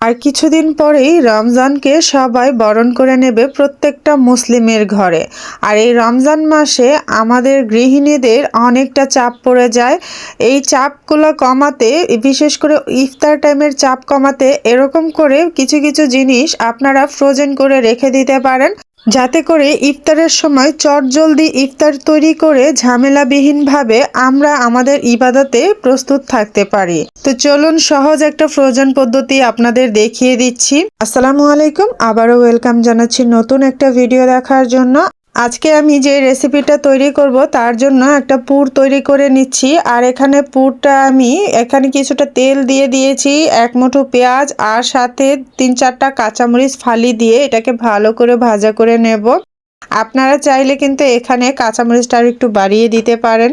আর কিছুদিন পরেই রমজানকে সবাই বরণ করে নেবে প্রত্যেকটা মুসলিমের ঘরে। আর এই রমজান মাসে আমাদের গৃহিণীদের অনেকটা চাপ পড়ে যায়। এই চাপগুলো কমাতে, বিশেষ করে ইফতার টাইমের চাপ কমাতে এরকম করে কিছু কিছু জিনিস আপনারা ফ্রোজেন করে রেখে দিতে পারেন, যাতে করে ইফতারের সময় চটজলদি ইফতার তৈরি করে ঝামেলাবিহীনভাবে আমরা আমাদের ইবাদতে প্রস্তুত থাকতে পারি। তো চলুন সহজ একটা ফ্রোজেন পদ্ধতি আপনাদের দেখিয়ে দিচ্ছি। আসসালামু আলাইকুম, আবারও ওয়েলকাম জানাচ্ছি নতুন একটা ভিডিও দেখার জন্য। আজকে আমি যে রেসিপিটা তৈরি করব তার জন্য একটা পুর তৈরি করে নিচ্ছি। আর এখানে পুরটা আমি কিছুটা তেল দিয়ে দিয়েছি, এক মুঠো পেঁয়াজ আর সাথে 3-4টা কাঁচামরিচ ফালি দিয়ে এটাকে ভালো করে ভাজা করে নেব। আপনারা চাইলে কিন্তু এখানে কাঁচামরিচটা আর একটু বাড়িয়ে দিতে পারেন।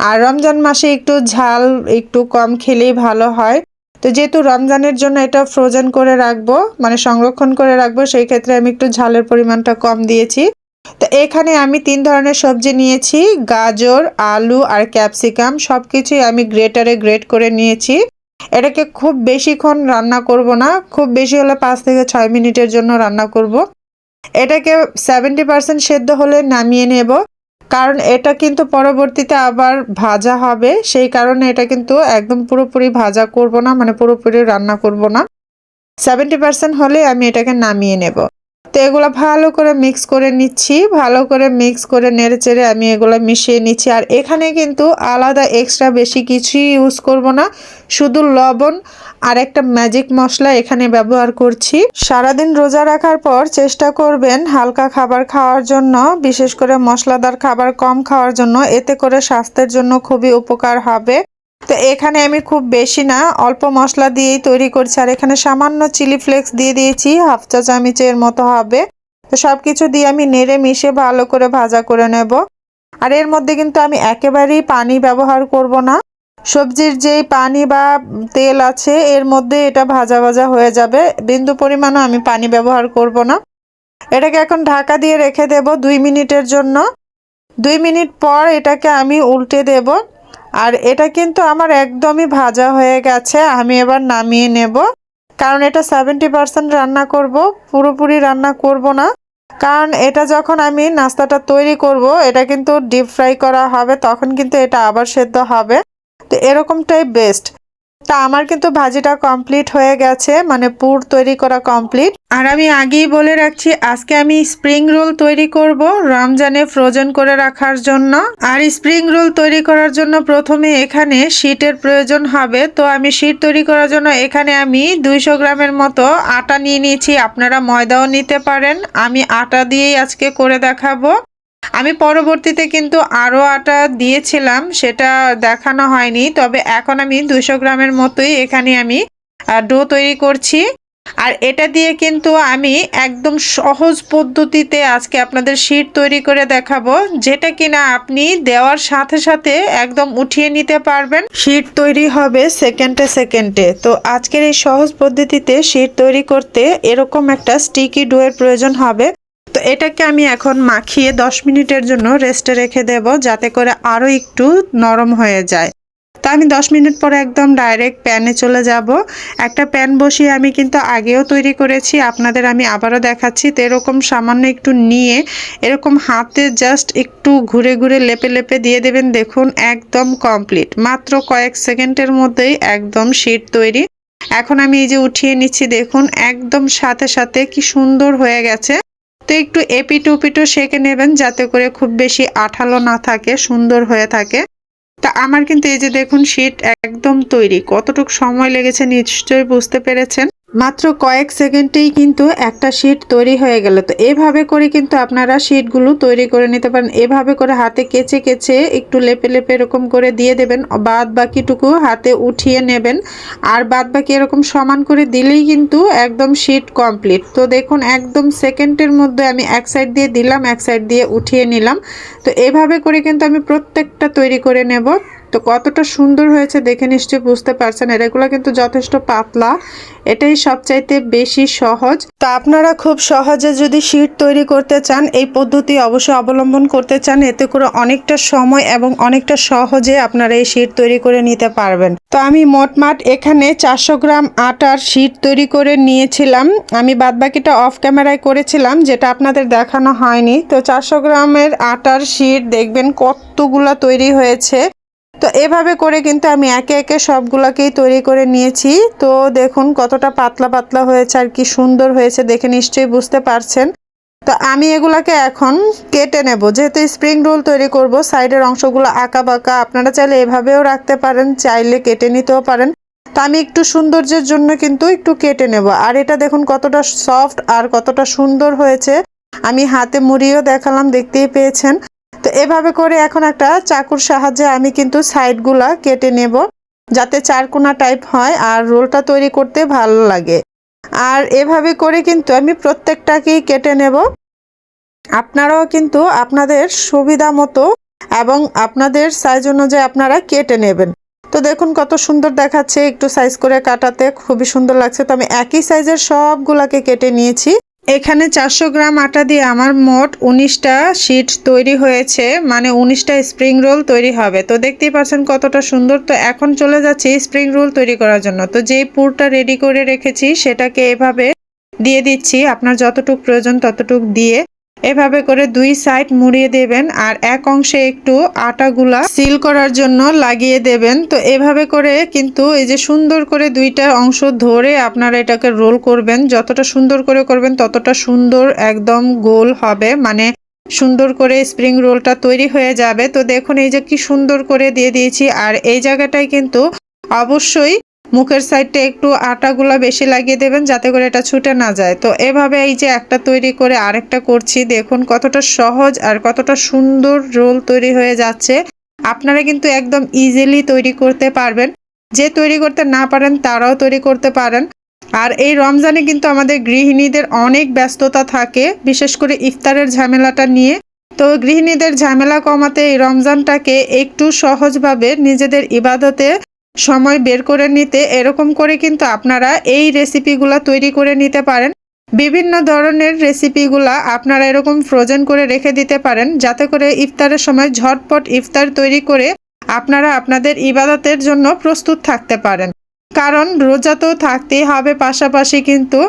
আর রমজান মাসে একটু ঝাল একটু কম খেলেই ভালো হয়। তো যেহেতু রমজানের জন্য এটা ফ্রোজেন করে রাখবো, মানে সংরক্ষণ করে রাখবো, সেই ক্ষেত্রে আমি একটু ঝালের পরিমাণটা কম দিয়েছি। তো এখানে আমি 3 ধরনের সবজি নিয়েছি, গাজর, আলু আর ক্যাপসিকাম। সব কিছুই আমি গ্রেটারে গ্রেট করে নিয়েছি। এটাকে খুব বেশিক্ষণ রান্না করব না, খুব বেশি হলে 5 থেকে 6 মিনিটের জন্য রান্না করব। এটাকে 70% সেদ্ধ হলে নামিয়ে নেব, কারণ এটা কিন্তু পরবর্তীতে আবার ভাজা হবে। সেই কারণে এটা কিন্তু একদম পুরোপুরি ভাজা করব না, মানে পুরোপুরি রান্না করব না। 70% হলে আমি এটাকে নামিয়ে নেব। তো এগুলো ভালো করে মিক্স করে নিচ্ছি, ভালো করে মিক্স করে নেড়েচেড়ে আমি এগুলো মিশিয়ে নিচ্ছি। আর এখানে কিন্তু আলাদা এক্সট্রা বেশি কিছুই ইউজ করব না, শুধু লবণ আর একটা ম্যাজিক মশলা এখানে ব্যবহার করছি। সারাদিন রোজা রাখার পর চেষ্টা করবেন হালকা খাবার খাওয়ার জন্য, বিশেষ করে মশলাদার খাবার কম খাওয়ার জন্য, এতে করে স্বাস্থ্যের জন্য খুবই উপকার হবে। তো এখানে আমি খুব বেশি না, অল্প মশলা দিয়েই তৈরি করছি। আর এখানে সামান্য চিলি ফ্লেক্স দিয়ে দিয়েছি, 1/2 চা চামচের মতো হবে। তো সব কিছু দিয়ে আমি নেড়ে মিশে ভালো করে ভাজা করে নেব। আর এর মধ্যে কিন্তু আমি একেবারেই পানি ব্যবহার করব না। সবজির যেই পানি বা তেল আছে এর মধ্যে এটা ভাজা ভাজা হয়ে যাবে, বিন্দু পরিমাণও আমি পানি ব্যবহার করব না। এটাকে এখন ঢাকা দিয়ে রেখে দেব 2 মিনিটের জন্য। 2 মিনিট পর এটাকে আমি উল্টে দেব। আর এটা কিন্তু আমার একদমই ভাজা হয়ে গেছে, আমি এবার নামিয়ে নেব। কারণ এটা 70% রান্না করব, পুরোপুরি রান্না করব না। কারণ এটা যখন আমি নাস্তাটা তৈরি করব, এটা কিন্তু ডিপ ফ্রাই করা হবে, তখন কিন্তু এটা আবার সেদ্ধ হবে। তো এরকমটাই বেস্ট। তা আমার কিন্তু ভাজিটা কমপ্লিট হয়ে গেছে, মানে পুর তৈরি করা কমপ্লিট। আর আমি আগেই বলে রাখছি, আজকে আমি স্প্রিং রোল তৈরি করব রমজানে ফ্রোজেন করে রাখার জন্য। আর স্প্রিং রোল তৈরি করার জন্য প্রথমে এখানে শীটের প্রয়োজন হবে। তো আমি শীট তৈরি করার জন্য এখানে আমি 200 গ্রামের মতো আটা নিয়ে নিয়েছি। আপনারা ময়দাও নিতে পারেন, আমি আটা দিয়েই আজকে করে দেখাবো। আমি পরবর্তীতে কিন্তু আরও আটা দিয়েছিলাম, সেটা দেখানো হয়নি। তবে এখন আমি 200 গ্রামের মতোই এখানে আমি ডো তৈরি করছি। আর এটা দিয়ে কিন্তু আমি একদম সহজ পদ্ধতিতে আজকে আপনাদের শীট তৈরি করে দেখাবো, যেটা কিনা আপনি দেওয়ার সাথে সাথে একদম উঠিয়ে নিতে পারবেন। শীট তৈরি হবে সেকেন্ডে সেকেন্ডে। তো আজকের এই সহজ পদ্ধতিতে শীট তৈরি করতে এরকম একটা স্টিকি ডো এর প্রয়োজন হবে। তো এটাকে আমি এখন মাখিয়ে 10 মিনিটের জন্য রেস্টে রেখে দেব, যাতে করে আরও একটু নরম হয়ে যায়। তো আমি 10 মিনিট পরে একদম ডাইরেক্ট প্যানে চলে যাব। একটা প্যান বসিয়ে আমি কিন্তু আগেও তৈরি করেছি, আপনাদের আমি আবারও দেখাচ্ছি। তো এরকম সামান্য একটু নিয়ে এরকম হাতে জাস্ট একটু ঘুরে ঘুরে লেপে লেপে দিয়ে দেবেন। দেখুন একদম কমপ্লিট, মাত্র কয়েক সেকেন্ডের মধ্যেই একদম শীট তৈরি। এখন আমি এই যে উঠিয়ে নিচ্ছি, দেখুন একদম সাথে সাথে কি সুন্দর হয়ে গেছে। তো একটু এপিটো ওপিটো সেঁকে নেবেন, যাতে করে খুব বেশি আঠালো না থাকে, সুন্দর হয়ে থাকে। তা আমার কিন্তু এই যে দেখুন শীট একদম তৈরি। কতটুকু সময় লেগেছে নিশ্চয়ই বুঝতে পেরেছেন। মাত্র কয়েক সেকেন্ডেই কিন্তু একটা শীট তৈরি হয়ে গেল। তো এভাবে করে কিন্তু আপনারা শীটগুলো তৈরি করে নিতে পারেন। এভাবে করে হাতে কেচে কেচে একটু লেপে লেপে এরকম করে দিয়ে দেবেন, বাদ বাকিটুকু হাতে উঠিয়ে নেবেন। আর বাদ বাকি এরকম সমান করে দিলেই কিন্তু একদম শীট কমপ্লিট। তো দেখুন একদম সেকেন্ডের মধ্যে আমি এক সাইড দিয়ে দিলাম, এক সাইড দিয়ে উঠিয়ে নিলাম। তো এভাবে করে কিন্তু আমি প্রত্যেকটা তৈরি করে নেব। তো কতটা সুন্দর হয়েছে দেখে নিশ্চয়ই বুঝতে পারছেন। আর এগুলো কিন্তু যথেষ্ট পাতলা, এটাই সবচাইতে বেশি সহজ। তো আপনারা খুব সহজে যদি শীট তৈরি করতে চান এই পদ্ধতি অবশ্যই অবলম্বন করতে চান, এতে করে অনেকটা সময় এবং অনেকটা সহজে আপনারা এই শীট তৈরি করে নিতে পারবেন। তো আমি মোটমাট এখানে 400 গ্রাম আটার শীট তৈরি করে নিয়েছিলাম। আমি বাদবাকিটা অফ ক্যামেরায় করেছিলাম, যেটা আপনাদের দেখানো হয়নি। তো 400 গ্রামের আটার শীট দেখবেন কতগুলা তৈরি হয়েছে। তো এভাবে করে কিন্তু আমি একে একে সবগুলাকেই তৈরি করে নিয়েছি। তো দেখুন কতটা পাতলা পাতলা হয়েছে আর কি সুন্দর হয়েছে দেখে নিশ্চয়ই বুঝতে পারছেন। তো আমি এগুলাকে এখন কেটে নেব, যেহেতু স্প্রিং রোল তৈরি করব। সাইডের অংশগুলো আঁকা বাঁকা, আপনারা চাইলে এভাবেও রাখতে পারেন, চাইলে কেটে নিতেও পারেন। তো আমি একটু সৌন্দর্যের জন্য কিন্তু একটু কেটে নেব। আর এটা দেখুন কতটা সফট আর কতটা সুন্দর হয়েছে, আমি হাতে মুড়িয়েও দেখালাম, দেখতেই পেয়েছেন। তো এভাবে করে এখন একটা চাকুর সাহায্যে আমি কিন্তু সাইডগুলা কেটে নেব, যাতে চারকোনা টাইপ হয় আর রোলটা তৈরি করতে ভালো লাগে। আর এভাবে করে কিন্তু আমি প্রত্যেকটাকেই কেটে নেব। আপনারাও কিন্তু আপনাদের সুবিধা মতো এবং আপনাদের সাইজ অনুযায়ী আপনারা কেটে নেবেন। তো দেখুন কত সুন্দর দেখাচ্ছে, একটু সাইজ করে কাটাতে খুবই সুন্দর লাগছে। তো আমি একই সাইজের সবগুলাকে কেটে নিয়েছি। এখানে 400 গ্রাম আটা দিয়ে আমার মোট 19টা শীট তৈরি হয়েছে, মানে 19টা স্প্রিং রোল তৈরি হবে। তো দেখতেই পাচ্ছেন কতটা সুন্দর। তো এখন চলে যাচ্ছি স্প্রিং রোল তৈরি করার জন্য। তো যেই পুরটা রেডি করে রেখেছি সেটাকে এভাবে দিয়ে দিচ্ছি, আপনার যতটুকু প্রয়োজন ততটুকু দিয়ে এভাবে করে দুই সাইড মুড়িয়ে দেবেন আর এক অংশে একটু আটাগুলা সিল করার জন্য লাগিয়ে দেবেন। তো এভাবে করে কিন্তু এই যে সুন্দর করে দুইটা অংশ ধরে আপনারা এটাকে রোল করবেন। যতটা সুন্দর করে করবেন ততটা সুন্দর একদম গোল হবে, মানে সুন্দর করে স্প্রিং রোলটা তৈরি হয়ে যাবে। তো দেখুন এই যে কি সুন্দর করে দিয়ে দিয়েছি। আর এই জায়গাটায় কিন্তু অবশ্যই মুখের সাইডটা একটু আটাগুলা বেশি লাগিয়ে দেবেন, যাতে করে এটা ছুটে না যায়। তো এভাবে এই যে একটা তৈরি করে আরেকটা করছি, দেখুন কতটা সহজ আর কতটা সুন্দর রোল তৈরি হয়ে যাচ্ছে। আপনারা কিন্তু একদম ইজিলি তৈরি করতে পারবেন, যে তৈরি করতে না পারেন তারাও তৈরি করতে পারেন। আর এই রমজানে কিন্তু আমাদের গৃহিণীদের অনেক ব্যস্ততা থাকে, বিশেষ করে ইফতারের ঝামেলাটা নিয়ে। তো গৃহিণীদের ঝামেলা কমাতে এই রমজানটাকে একটু সহজভাবে নিজেদের ইবাদতে সময় বের করে নিতে এরকম করে কিন্তু আপনারা এই রেসিপিগুলা তৈরি করে নিতে পারেন। বিভিন্ন ধরনের রেসিপিগুলা আপনারা এরকম ফ্রোজেন করে রেখে দিতে পারেন, যাতে করে ইফতারের সময় ঝটপট ইফতার তৈরি করে আপনারা আপনাদের ইবাদতের জন্য প্রস্তুত থাকতে পারেন। কারণ রোজা তো থাকতেই হবে, পাশাপাশি কিন্তু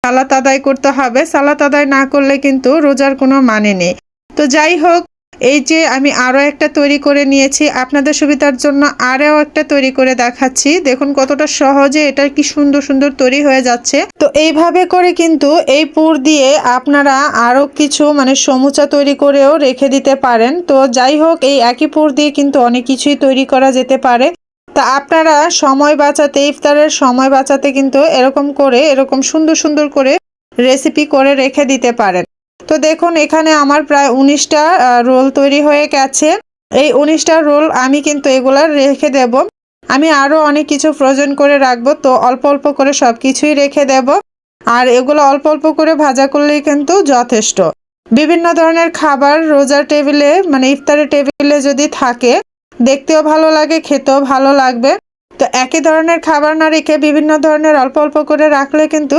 সালাত আদায় করতে হবে। সালাত আদায় না করলে কিন্তু রোজার কোনো মানে নেই। তো যাই হোক, এই যে আমি আরও একটা তৈরি করে নিয়েছি, আপনাদের সুবিধার জন্য আরও একটা তৈরি করে দেখাচ্ছি। দেখুন কতটা সহজে এটা কি সুন্দর সুন্দর তৈরি হয়ে যাচ্ছে। তো এইভাবে করে কিন্তু এই পুর দিয়ে আপনারা আরও কিছু মানে সমুচা তৈরি করেও রেখে দিতে পারেন। তো যাই হোক, এই একই পুর দিয়ে কিন্তু অনেক কিছুই তৈরি করা যেতে পারে। তা আপনারা সময় বাঁচাতে, ইফতারের সময় বাঁচাতে কিন্তু এরকম সুন্দর সুন্দর করে রেসিপি করে রেখে দিতে পারেন। তো দেখুন এখানে আমার প্রায় 19টা রোল তৈরি হয়ে গেছে। এই 19টা রোল আমি কিন্তু এগুলা রেখে দেব। আমি আরও অনেক কিছু ফ্রোজেন করে রাখবো, তো অল্প অল্প করে সব কিছুই রেখে দেব। আর এগুলো অল্প অল্প করে ভাজা করলেই কিন্তু যথেষ্ট। বিভিন্ন ধরনের খাবার রোজার টেবিলে মানে ইফতারের টেবিলে যদি থাকে, দেখতেও ভালো লাগে, খেতেও ভালো লাগবে। তো একই ধরনের খাবার না রেখে বিভিন্ন ধরনের অল্প অল্প করে রাখলে কিন্তু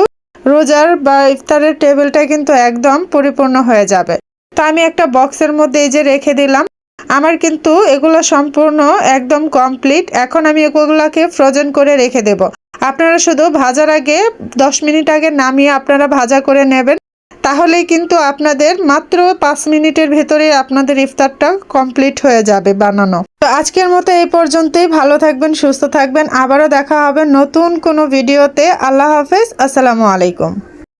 রোজার বা ইফতারের টেবিলটা কিন্তু একদম পরিপূর্ণ হয়ে যাবে। তো আমি একটা বক্সের মধ্যে এই যে রেখে দিলাম। আমার কিন্তু এগুলো সম্পূর্ণ একদম কমপ্লিট। এখন আমি এগুলোকে ফ্রোজেন করে রেখে দেব। আপনারা শুধু ভাজার আগে 10 মিনিট আগে নামিয়ে আপনারা ভাজা করে নেবেন, তাহলেই কিন্তু আপনাদের মাত্র 5 মিনিটের ভেতরে আপনাদের ইফতারটা কমপ্লিট হয়ে যাবে বানানো। তো আজকের মতো এই পর্যন্তই। ভালো থাকবেন, সুস্থ থাকবেন। আবারও দেখা হবে নতুন কোনো ভিডিওতে। আল্লাহ হাফেজ, আসসালামু আলাইকুম।